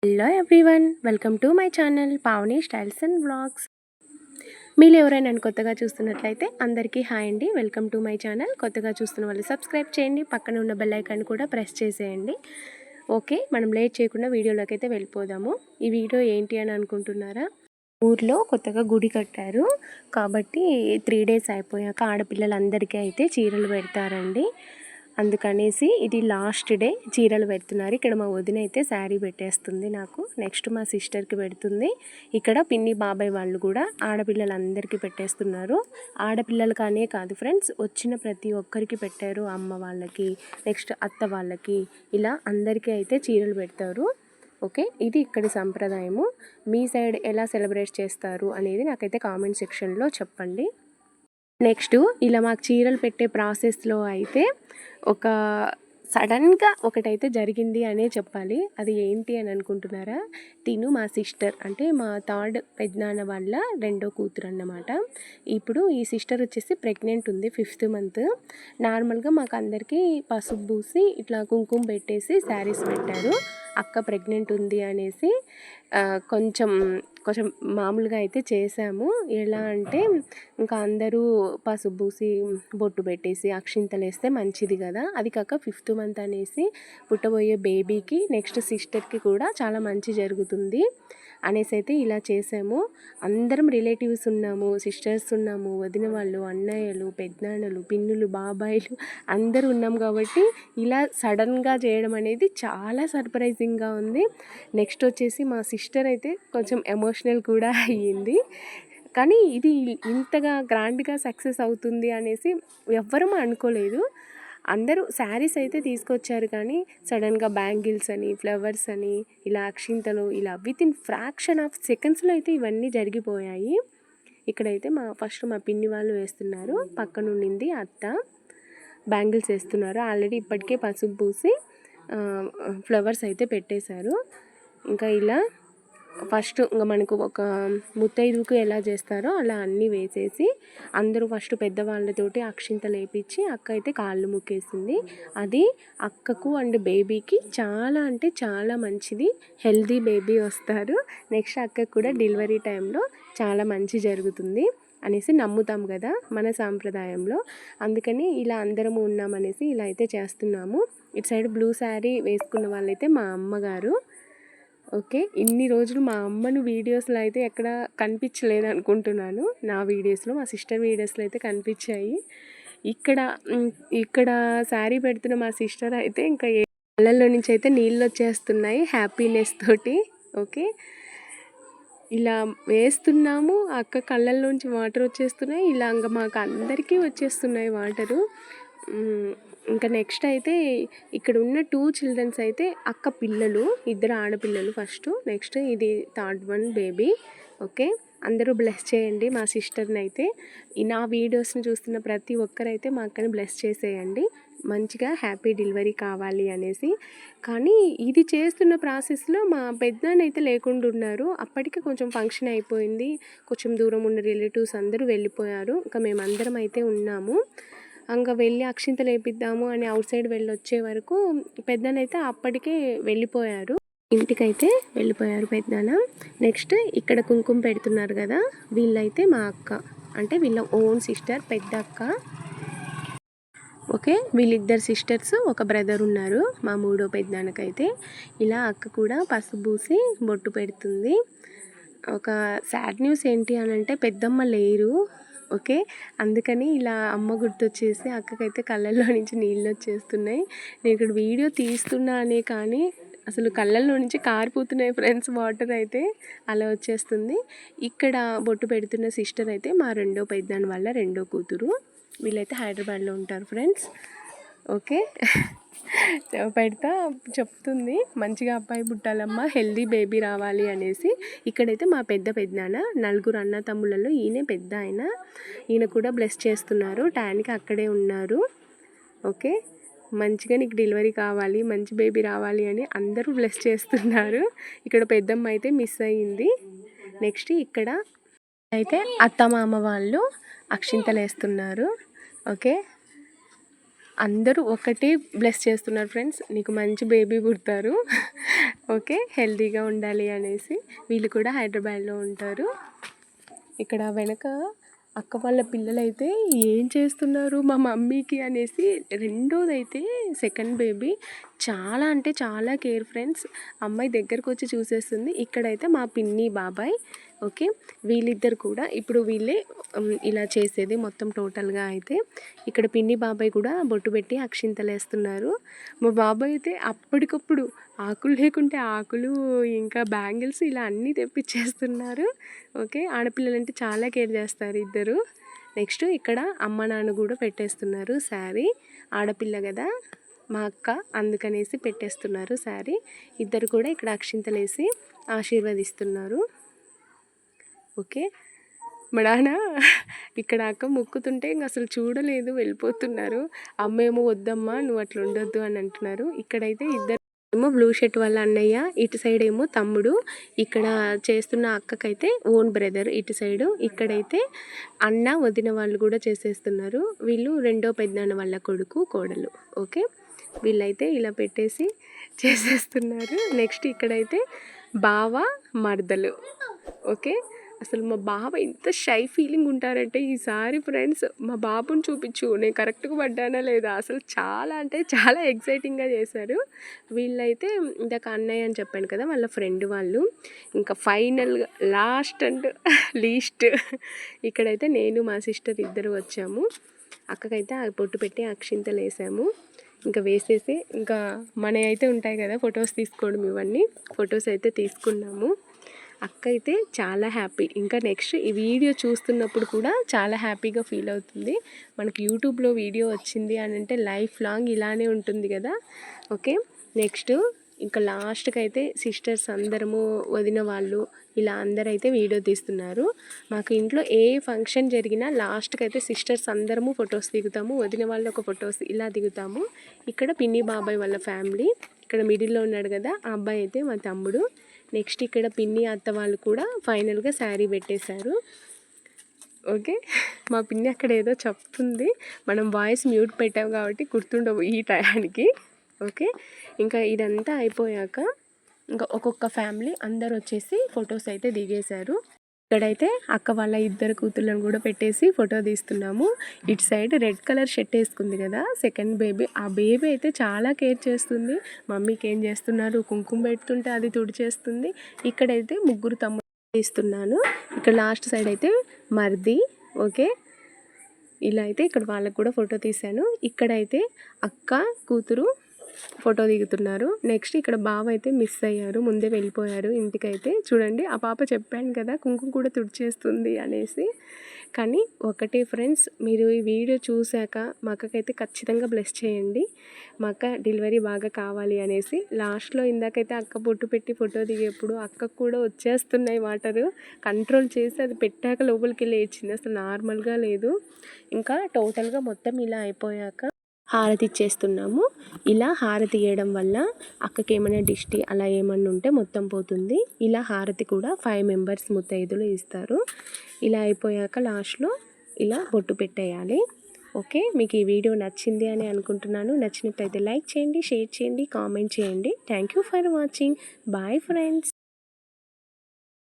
Hello everyone, welcome to my channel Pavani styles and vlogs. మీరు ఎవరైనా నన్ను కొత్తగా చూస్తున్నట్లయితే అందరికీ హాయ్ అండి. Welcome to my channel. కొత్తగా చూస్తున్న వాళ్ళు సబ్స్క్రైబ్ చేయండి, పక్కన ఉన్న బెల్ ఐకాన్ కూడా ప్రెస్ చేసేయండి. ఓకే, మనం లేట్ చేయకుండా వీడియోలోకి అయితే వెళ్ళిపోదాము. ఈ వీడియో ఏంటి అని అనుకుంటున్నారా? ఊర్లో కొత్తగా గుడి కట్టారు కాబట్టి 3 డేస్ అయిపోయాక ఆడపిల్లలందరికీ అయితే చీరలు పెడతారండి. అందుకనేసి ఇది లాస్ట్ డే చీరలు పెడుతున్నారు. ఇక్కడ మా వదిన అయితే శారీ పెట్టేస్తుంది నాకు, నెక్స్ట్ మా సిస్టర్కి పెడుతుంది. ఇక్కడ పిన్ని బాబాయ్ వాళ్ళు కూడా ఆడపిల్లలందరికీ పెట్టేస్తున్నారు. ఆడపిల్లలకనే కాదు ఫ్రెండ్స్, వచ్చిన ప్రతి ఒక్కరికి పెట్టారు. అమ్మ వాళ్ళకి, నెక్స్ట్ అత్త వాళ్ళకి, ఇలా అందరికీ అయితే చీరలు పెడతారు. ఓకే, ఇది ఇక్కడి సంప్రదాయము. మీ సైడ్ ఎలా సెలబ్రేట్ చేస్తారు అనేది నాకైతే కామెంట్ సెక్షన్లో చెప్పండి. నెక్స్ట్ ఇలా మాకు చీరలు పెట్టే ప్రాసెస్లో అయితే ఒక సడన్గా ఒకటైతే జరిగింది అనే చెప్పాలి. అది ఏంటి అని అనుకుంటున్నారా? తిను మా సిస్టర్, అంటే మా థర్డ్ పెద్దనాన్న వాళ్ళ రెండో కూతురు అన్నమాట. ఇప్పుడు ఈ సిస్టర్ వచ్చేసి ప్రెగ్నెంట్ ఉంది, 5th మంత్. నార్మల్గా మాకు అందరికీ పసుపు పూసి ఇట్లా కుంకుమ పెట్టేసి శారీస్ పెట్టారు. అక్క ప్రెగ్నెంట్ ఉంది అనేసి కొంచెం కొంచెం మామూలుగా అయితే చేసాము. ఎలా అంటే ఇంకా అందరూ పసుపు పూసి బొట్టు పెట్టేసి అక్షింతలు వేస్తే మంచిది కదా. అది కాక 5th మంత్ అనేసి పుట్టబోయే బేబీకి నెక్స్ట్ సిస్టర్కి కూడా చాలా మంచి జరుగుతుంది అనేసి అయితే ఇలా చేసాము. అందరం రిలేటివ్స్ ఉన్నాము, సిస్టర్స్ ఉన్నాము, వదిన వాళ్ళు, అన్నయ్యలు, పెద్దనాన్నలు, పిన్నులు, బాబాయిలు అందరూ ఉన్నాం కాబట్టి ఇలా సడన్గా చేయడం అనేది చాలా సర్ప్రైజింగ్గా ఉంది. నెక్స్ట్ వచ్చేసి మా సిస్టర్ అయితే కొంచెం ఎమోషనల్ కూడా అయ్యింది. కానీ ఇది ఇంతగా గ్రాండ్గా సక్సెస్ అవుతుంది అనేసి ఎవ్వరూ అనుకోలేదు. అందరూ శారీస్ అయితే తీసుకొచ్చారు, కానీ సడన్గా బ్యాంగిల్స్ అని, ఫ్లవర్స్ అని, ఇలా అక్షింతలు, ఇలా వితిన్ ఫ్రాక్షన్ ఆఫ్ సెకండ్స్లో అయితే ఇవన్నీ జరిగిపోయాయి. ఇక్కడైతే ఫస్ట్ మా పిన్ని వాళ్ళు వేస్తున్నారు, పక్కనుండింది అత్త బ్యాంగిల్స్ వేస్తున్నారు. ఆల్రెడీ ఇప్పటికే పసుపు పూసి ఫ్లవర్స్ అయితే పెట్టేశారు. ఇంకా ఇలా ఫస్ట్ ఇంకా మనకు ఒక ముత్తైదుకు ఎలా చేస్తారో అలా అన్నీ వేసేసి అందరూ ఫస్ట్ పెద్దవాళ్ళతోటి అక్షింతలు వేయించి అక్క అయితే కాళ్ళు ముక్కేసింది. అది అక్కకు అండ్ బేబీకి చాలా అంటే చాలా మంచిది, హెల్దీ బేబీ వస్తారు. నెక్స్ట్ అక్కకు కూడా డెలివరీ టైంలో చాలా మంచి జరుగుతుంది అనేసి నమ్ముతాం కదా మన సాంప్రదాయంలో. అందుకని ఇలా అందరము ఉన్నామనేసి ఇలా అయితే చేస్తున్నాము. ఇటు సైడ్ బ్లూ శారీ వేసుకున్న వాళ్ళైతే మా అమ్మగారు. ఓకే, ఇన్ని రోజులు మా అమ్మను వీడియోస్లో అయితే ఎక్కడ కనిపించలేదు అనుకుంటున్నాను. నా వీడియోస్లో, మా సిస్టర్ వీడియోస్లో అయితే కనిపించాయి. ఇక్కడ శారీ పెడుతున్న మా సిస్టర్ అయితే ఇంకా కళ్ళల్లో నుంచి అయితే నీళ్ళు వచ్చేస్తున్నాయి హ్యాపీనెస్ తోటి. ఓకే, ఇలా వేస్తున్నాము, అక్క కళ్ళల్లోంచి వాటర్ వచ్చేస్తున్నాయి. ఇలా ఇంకా మాకు అందరికీ వచ్చేస్తున్నాయి వాటరు. ఇంకా నెక్స్ట్ అయితే ఇక్కడ ఉన్న 2 చిల్డ్రన్స్ అయితే అక్క పిల్లలు, 2 ఆడపిల్లలు ఫస్ట్, నెక్స్ట్ ఇది థర్డ్ వన్ బేబీ. ఓకే, అందరూ బ్లెస్ చేయండి మా సిస్టర్ని అయితే. నా వీడియోస్ని చూస్తున్న ప్రతి ఒక్కరైతే మా అక్కని బ్లెస్ చేసేయండి, మంచిగా హ్యాపీ డెలివరీ కావాలి అనేసి. కానీ ఇది చేస్తున్న ప్రాసెస్లో మా పెద్దనాన్న అయితే లేకుండా ఉన్నారు. అప్పటికే కొంచెం ఫంక్షన్ అయిపోయింది, కొంచెం దూరం ఉన్న రిలేటివ్స్ అందరూ వెళ్ళిపోయారు. ఇంకా మేమందరం అయితే ఉన్నాము. ఇంకా వెళ్ళి అక్షింతలు వేపిద్దాము అని అవుట్ సైడ్ వెళ్ళొచ్చే వరకు పెద్దనాన్న అయితే అప్పటికే వెళ్ళిపోయారు, ఇంటికైతే వెళ్ళిపోయారు పెద్దనాన్న. నెక్స్ట్ ఇక్కడ కుంకుమ పెడుతున్నారు కదా, వీళ్ళైతే మా అక్క, అంటే వీళ్ళ ఓన్ సిస్టర్, పెద్ద అక్క. ఓకే, వీళ్ళిద్దరు సిస్టర్స్, ఒక బ్రదర్ ఉన్నారు మా 3వ పెద్దనాన్నకైతే. ఇలా అక్క కూడా పసుపు పూసి బొట్టు పెడుతుంది. ఒక సాడ్ న్యూస్ ఏంటి అని అంటే పెద్దమ్మ లేరు. ఓకే, అందుకని ఇలా అమ్మ గుర్తొచ్చేసి అక్కకైతే కళ్ళల్లో నుంచి నీళ్ళు వచ్చేస్తున్నాయి. నేను ఇక్కడ వీడియో తీస్తున్నా అనే కానీ అసలు కళ్ళల్లో నుంచి కారిపోతున్నాయి ఫ్రెండ్స్ వాటర్ అయితే, అలా వచ్చేస్తుంది. ఇక్కడ బొట్టు పెడుతున్న సిస్టర్ అయితే మా 2వ పెద్దనాన్న వాళ్ళ రెండో కూతురు. వీళ్ళైతే హైదరాబాద్లో ఉంటారు ఫ్రెండ్స్. ఓకే, పెడతా చెప్తుంది మంచిగా అబ్బాయి పుట్టాలమ్మా, హెల్దీ బేబీ రావాలి అనేసి. ఇక్కడైతే మా పెద్దనాన్న 4 అన్న తమ్ముళ్ళలో ఈయన పెద్ద ఆయన, ఈయన కూడా బ్లెస్ చేస్తున్నారు. టైంకి అక్కడే ఉన్నారు. ఓకే, మంచిగా నీకు డెలివరీ కావాలి, మంచి బేబీ రావాలి అని అందరూ బ్లెస్ చేస్తున్నారు. ఇక్కడ పెద్దమ్మ అయితే మిస్ అయ్యింది. నెక్స్ట్ ఇక్కడ అయితే అత్తమామ వాళ్ళు అక్షింతలు వేస్తున్నారు. ఓకే, అందరూ ఒకటే బ్లెస్ చేస్తున్నారు ఫ్రెండ్స్, నీకు మంచి బేబీ పుడతారు. ఓకే, హెల్తీగా ఉండాలి అనేసి. వీళ్ళు కూడా హైదరాబాద్లో ఉంటారు. ఇక్కడ వెనక అక్క వాళ్ళ పిల్లలైతే ఏం చేస్తున్నారు మా మమ్మీకి అనేసి. రెండోదైతే సెకండ్ బేబీ చాలా అంటే చాలా కేర్ ఫ్రెండ్స్. అమ్మాయి దగ్గరకు వచ్చి చూసేస్తుంది. ఇక్కడైతే మా పిన్ని బాబాయ్. ఓకే, వీళ్ళిద్దరు కూడా ఇప్పుడు వీళ్ళే ఇలా చేసేది మొత్తం టోటల్గా. అయితే ఇక్కడ పిన్ని బాబాయ్ కూడా బొట్టు పెట్టి అక్షింతలు వేస్తున్నారు. మా బాబాయ్ అయితే అప్పటికప్పుడు ఆకులు లేకుంటే ఆకులు, ఇంకా బ్యాంగిల్స్ ఇలా అన్నీ తెప్పించేస్తున్నారు. ఓకే, ఆడపిల్లలంటే చాలా కేర్ చేస్తారు ఇద్దరు. నెక్స్ట్ ఇక్కడ అమ్మ నాన్న కూడా పెట్టేస్తున్నారు శారీ. ఆడపిల్ల కదా మా అక్క, అందుకనేసి పెట్టేస్తున్నారు శారీ. ఇద్దరు కూడా ఇక్కడ అక్షింతలు వేసి ఆశీర్వదిస్తున్నారు. ఓకే, మా నాన్న ఇక్కడ అక్క మొక్కుతుంటే ఇంక అసలు చూడలేదు, వెళ్ళిపోతున్నారు. అమ్మ ఏమో వద్దమ్మా నువ్వు అట్లా ఉండొద్దు అని అంటున్నారు. ఇక్కడైతే ఇద్దరు ఏమో బ్లూ షర్ట్ వాళ్ళ అన్నయ్య, ఇటు సైడ్ ఏమో తమ్ముడు. ఇక్కడ చేస్తున్న అక్కకైతే ఓన్ బ్రదర్ ఇటు సైడు. ఇక్కడైతే అన్న వదిన వాళ్ళు కూడా చేసేస్తున్నారు. వీళ్ళు రెండో పెద్దనాన్న వాళ్ళ కొడుకు కోడలు. ఓకే, వీళ్ళైతే ఇలా పెట్టేసి చేసేస్తున్నారు. నెక్స్ట్ ఇక్కడైతే బావ మర్దలు. ఓకే, అసలు మా బావ ఎంత షై ఫీలింగ్ ఉంటారంటే ఈసారి ఫ్రెండ్స్ మా బాబుని చూపించు నేను కరెక్ట్గా పడ్డానా లేదా, అసలు చాలా అంటే చాలా ఎక్సైటింగ్గా చేశారు. వీళ్ళైతే ఇందాక అన్నయ్య అని చెప్పాను కదా, వాళ్ళ ఫ్రెండ్ వాళ్ళు. ఇంకా ఫైనల్గా లాస్ట్ అండ్ లీస్ట్ ఇక్కడైతే నేను మా సిస్టర్ ఇద్దరు వచ్చాము. అక్కకైతే ఆ పొట్టు పెట్టి అక్షింతలు వేసాము. ఇంకా వేసేసి ఇంకా మన అయితే ఉంటాయి కదా ఫొటోస్ తీసుకోవడం, ఇవన్నీ ఫొటోస్ అయితే తీసుకున్నాము. అక్క అయితే చాలా హ్యాపీ. ఇంకా నెక్స్ట్ ఈ వీడియో చూస్తున్నప్పుడు కూడా చాలా హ్యాపీగా ఫీల్ అవుతుంది. మనకి యూట్యూబ్లో వీడియో వచ్చింది అని అంటే లైఫ్ లాంగ్ ఇలానే ఉంటుంది కదా. ఓకే, నెక్స్ట్ ఇంకా లాస్ట్కి అయితే సిస్టర్స్ అందరము, వదిన వాళ్ళు ఇలా అందరైతే వీడియో తీస్తున్నారు. మాకు ఇంట్లో ఏ ఫంక్షన్ జరిగినా లాస్ట్కి అయితే సిస్టర్స్ అందరము ఫొటోస్ దిగుతాము, వదిన వాళ్ళు ఒక ఫొటోస్ ఇలా దిగుతాము. ఇక్కడ పిన్ని బాబాయ్ వాళ్ళ ఫ్యామిలీ. ఇక్కడ మిడిల్లో ఉన్నాడు కదా ఆ అబ్బాయి అయితే మా తమ్ముడు. నెక్స్ట్ ఇక్కడ పిన్ని అత్త వాళ్ళు కూడా ఫైనల్గా శారీ పెట్టేశారు. ఓకే, మా పిన్ని అక్కడ ఏదో చెప్తుంది, మనం వాయిస్ మ్యూట్ పెట్టాం కాబట్టి గుర్తుండవు ఈ టయానికి. ఓకే, ఇంకా ఇదంతా అయిపోయాక ఇంకా ఒక్కొక్క ఫ్యామిలీ అందరు వచ్చేసి ఫొటోస్ అయితే దిగేశారు. ఇక్కడైతే అక్క వాళ్ళ ఇద్దరు కూతుళ్ళను కూడా పెట్టేసి ఫోటో తీస్తున్నాము. ఇటు సైడ్ రెడ్ కలర్ షర్ట్ వేసుకుంది కదా సెకండ్ బేబీ, ఆ బేబీ అయితే చాలా కేర్ చేస్తుంది. మమ్మీకి ఏం చేస్తున్నారు, కుంకుమ పెడుతుంటే అది తుడిచేస్తుంది. ఇక్కడైతే ముగ్గురు తమ్ముడు తీస్తున్నాను. ఇక్కడ లాస్ట్ సైడ్ అయితే మర్ది. ఓకే, ఇలా అయితే ఇక్కడ వాళ్ళకు కూడా ఫోటో తీశాను. ఇక్కడైతే అక్క కూతురు ఫోటో దిగుతున్నారు. నెక్స్ట్ ఇక్కడ బావ అయితే మిస్ అయ్యారు, ముందే వెళ్ళిపోయారు ఇంటికైతే. చూడండి ఆ పాప చెప్పాను కదా కుంకుమ కూడా తుడిచేస్తుంది అనేసి. కానీ ఒకటే ఫ్రెండ్స్, మీరు ఈ వీడియో చూశాక మా అక్కకైతే ఖచ్చితంగా బ్లెస్ చేయండి. మా అక్క డెలివరీ బాగా కావాలి అనేసి. లాస్ట్లో ఇందాకైతే అక్క బొట్టు పెట్టి ఫోటో దిగేప్పుడు అక్కకు కూడా వచ్చేస్తున్నాయి వాటరు. కంట్రోల్ చేసి అది పెట్టాక లోపలికి వెళ్ళి ఏడ్చింది, అసలు నార్మల్గా లేదు. ఇంకా టోటల్గా మొత్తం ఇలా అయిపోయాక హారతి ఇచ్చేస్తున్నాము. ఇలా హారతి ఇవ్వడం వల్ల అక్కకి ఏమైనా దిష్టి అలా ఏమన్నా ఉంటే మొత్తం పోతుంది. ఇలా హారతి కూడా 5 మెంబర్స్ ముత్తైదులు ఇస్తారు. ఇలా అయిపోయాక లాస్ట్లో ఇలా బొట్టు పెట్టేయాలి. ఓకే, మీకు ఈ వీడియో నచ్చింది అని అనుకుంటున్నాను. నచ్చినట్లయితే లైక్ చేయండి, షేర్ చేయండి, కామెంట్ చేయండి. Thank you for watching. Bye friends.